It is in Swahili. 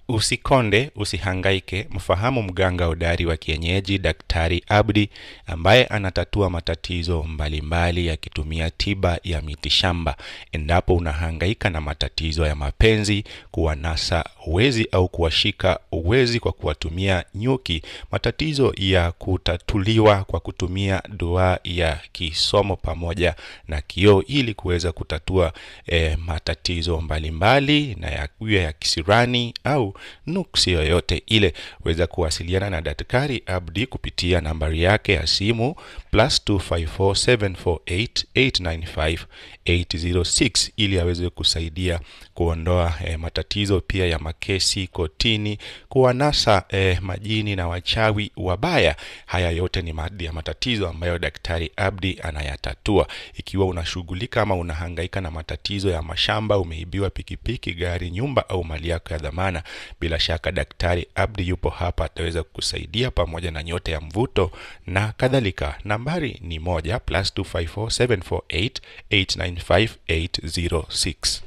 Usikonde, usihangaike, mfahamu mganga hodari wa kienyeji Daktari Abdi ambaye anatatua matatizo mbalimbali akitumia tiba ya mitishamba. Endapo unahangaika na matatizo ya mapenzi, kuwanasa wezi au kuwashika wezi kwa kuwatumia nyuki, matatizo ya kutatuliwa kwa kutumia dua ya kisomo pamoja na kioo ili kuweza kutatua matatizo mbalimbali na ya kisirani au nuksi yoyote ile, weza kuwasiliana na Daktari Abdi kupitia nambari yake ya simu +25448895806 ili aweze kusaidia kuondoa matatizo pia ya makesi kotini, kuwanasa majini na wachawi wabaya. Haya yote ni matatizo ambayo Daktari Abdi anayatatua. Ikiwa unashughulika ama unahangaika na matatizo ya mashamba, umeibiwa pikipiki, gari, nyumba au mali yako ya dhamana, bila shaka Daktari Abdi yupo hapa, ataweza kukusaidia pamoja na nyota ya mvuto na kadhalika. Nambari ni moja +2547488955806.